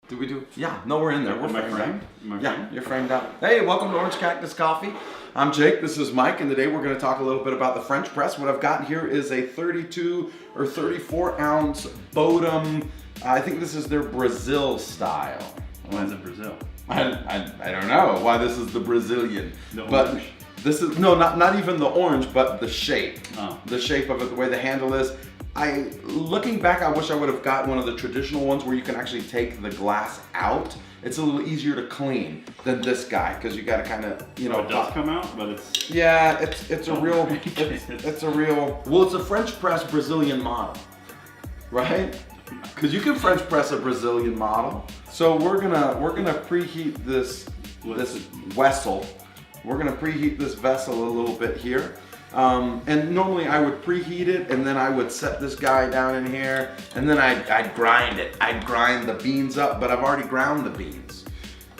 Did we do? Yeah, no, we're in there. We're framed. Yeah, you're framed out. Hey, welcome to Orange Cactus Coffee. I'm Jake, this is Mike, and today we're going to talk a little bit about the French press. What I've got here is a 32 or 34 ounce Bodum. I think this is their Brazil style. Why is it Brazil? I don't know why this is the Brazilian. But orange. This is, no, not even the orange, but the shape. Oh. The shape of it, the way the handle is. Looking back, I wish I would have got one of the traditional ones where you can actually take the glass out. It's a little easier to clean than this guy because you got to kind of, you know. It does come out, but it's. Yeah, it's a real, it's a real. Well, it's a French press Brazilian model, right? Because you can French press a Brazilian model. So we're gonna preheat this vessel. We're gonna preheat this vessel a little bit here. And normally I would preheat it and then I would set this guy down in here and then I'd grind it. I'd grind the beans up, but I've already ground the beans.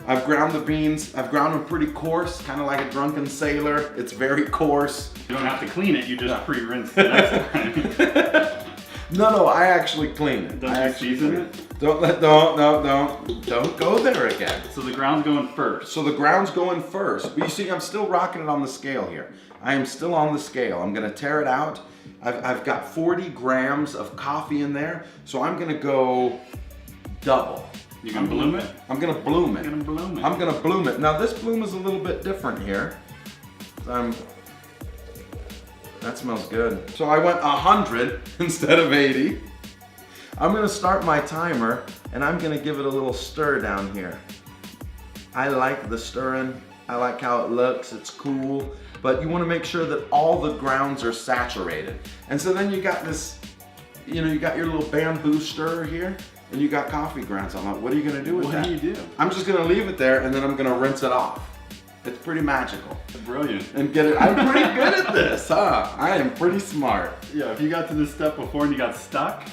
I've ground the beans. I've ground them pretty coarse, kind of like a drunken sailor. It's very coarse. You don't have to clean it, you just pre-rinse the next time. No, I actually clean it. Don't you season it? Don't go there again. So the ground's going first. So the ground's going first. But you see, I'm still rocking it on the scale here. I am still on the scale. I'm gonna tear it out. I've got 40 grams of coffee in there, so I'm gonna go double. You gonna bloom it? I'm gonna bloom it. You're gonna bloom it. I'm gonna bloom it. Now this bloom is a little bit different here. That smells good. So I went 100 instead of 80. I'm gonna start my timer and I'm gonna give it a little stir down here. I like the stirring. I like how it looks, it's cool. But you wanna make sure that all the grounds are saturated. And so then you got this, you know, you got your little bamboo stirrer here and you got coffee grounds on it. What are you gonna do with that? What do you do? I'm just gonna leave it there and then I'm gonna rinse it off. It's pretty magical. Brilliant. And get it, I'm pretty good at this, huh? I am pretty smart. Yeah, if you got to this step before and you got stuck,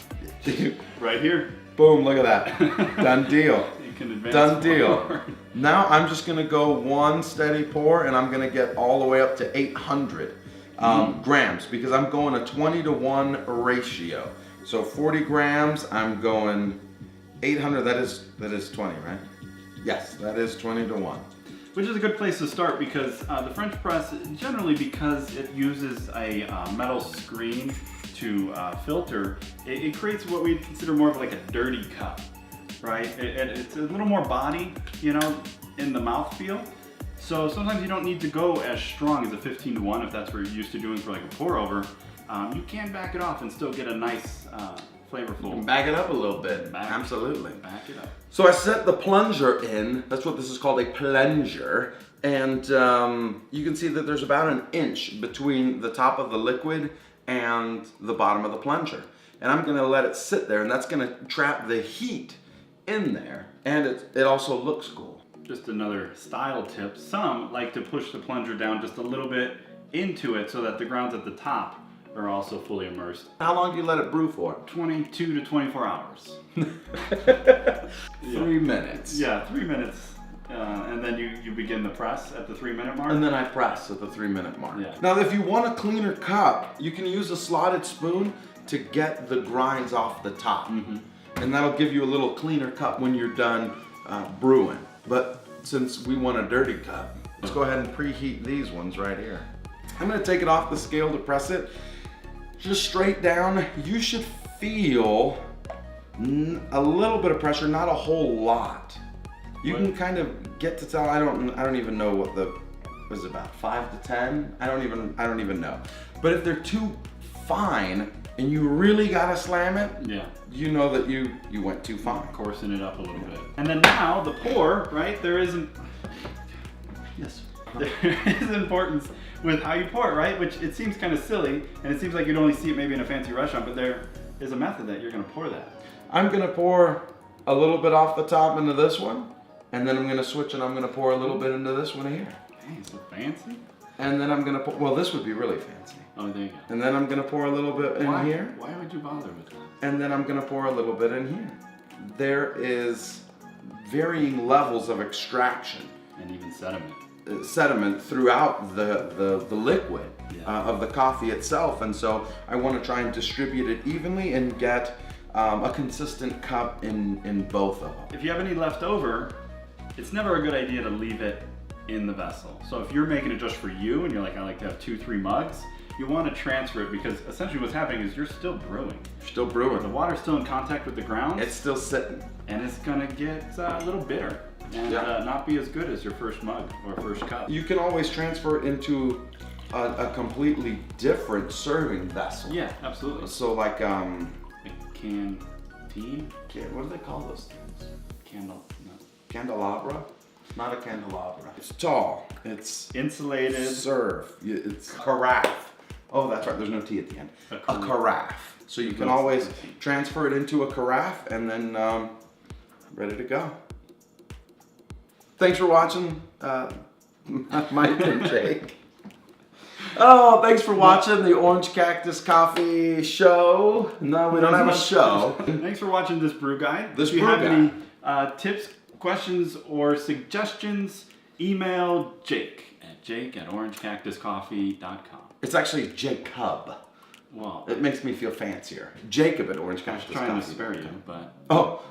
right here. Boom, look at that. Done deal. You can advance Done deal. forward. Now I'm just gonna go one steady pour and I'm gonna get all the way up to 800 grams because I'm going a 20-to-1 ratio. So 40 grams, I'm going 800, that is 20, right? Yes, that is 20-to-1. Which is a good place to start because the French press, generally because it uses a metal screen to filter, it creates what we consider more of like a dirty cup, right? It's a little more body, you know, in the mouthfeel. So sometimes you don't need to go as strong as a 15-to-1 if that's what you're used to doing for like a pour over. You can back it off and still get a nice flavorful. Back it up a little bit. Back it up. So I set the plunger in. That's what this is called, a plunger. And you can see that there's about an inch between the top of the liquid and the bottom of the plunger. And I'm gonna let it sit there and that's gonna trap the heat in there. And it also looks cool. Just another style tip. Some like to push the plunger down just a little bit into it so that the grounds at the top are also fully immersed. How long do you let it brew for? 22 to 24 hours. 3 minutes. Yeah, 3 minutes. And then you begin the press at the 3-minute mark. And then I press at the 3-minute mark. Yeah. Now if you want a cleaner cup, you can use a slotted spoon to get the grinds off the top. And that'll give you a little cleaner cup when you're done brewing. But since we want a dirty cup, let's go ahead and preheat these ones right here. I'm gonna take it off the scale to press it. Just straight down. You should feel a little bit of pressure, not a whole lot. You can kind of get to tell. I don't even know what the was about 5 to 10. I don't even know. But if they're too fine and you really gotta slam it, yeah, you know that you went too fine. Coarsen it up a little bit. And then now the pour, right? There is importance with how you pour it, right? Which it seems kind of silly, and it seems like you'd only see it maybe in a fancy restaurant, but there is a method that you're gonna pour that. I'm gonna pour a little bit off the top into this one, and then I'm gonna switch and I'm gonna pour a little bit into this one here. Dang, so fancy. And then I'm gonna pour, well, this would be really fancy. Oh, there you go. And then I'm gonna pour a little bit in here. Why would you bother with that? And then I'm gonna pour a little bit in here. There is varying levels of extraction. And even Sediment throughout the liquid of the coffee itself. And so I wanna try and distribute it evenly and get a consistent cup in both of them. If you have any left over, it's never a good idea to leave it in the vessel. So if you're making it just for you and you're like, I like to have 2-3 mugs, you want to transfer it because essentially what's happening is you're still brewing. You're still brewing. The water's still in contact with the ground. It's still sitting. And it's gonna get a little bitter and not be as good as your first mug or first cup. You can always transfer it into a completely different serving vessel. Yeah, absolutely. So like A canteen? what do they call those things? No. Candelabra? Not a candelabra. It's tall. It's Insulated. serve. It's carafe. Oh, that's right. There's no T at the end. A carafe. So you can always transfer it into a carafe and then ready to go. Thanks for watching, Mike and Jake. Oh, thanks for watching the Orange Cactus Coffee show. No, we don't have a show. Thanks for watching this brew guide. This if you brew have guide. any tips, questions, or suggestions, email Jake at orangecactuscoffee.com. It's actually Jacob. Well, It makes me feel fancier. Jacob at Orange I Cactus was trying to Coffee. spare you, but Oh,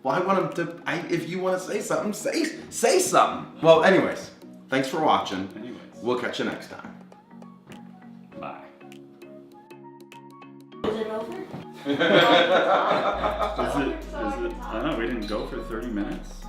well, I want him to. If you want to say something, say something. Well, anyways, thanks for watching. anyways, We'll catch you next time. bye. Is it over? Is it? I don't know. We didn't go for 30 minutes.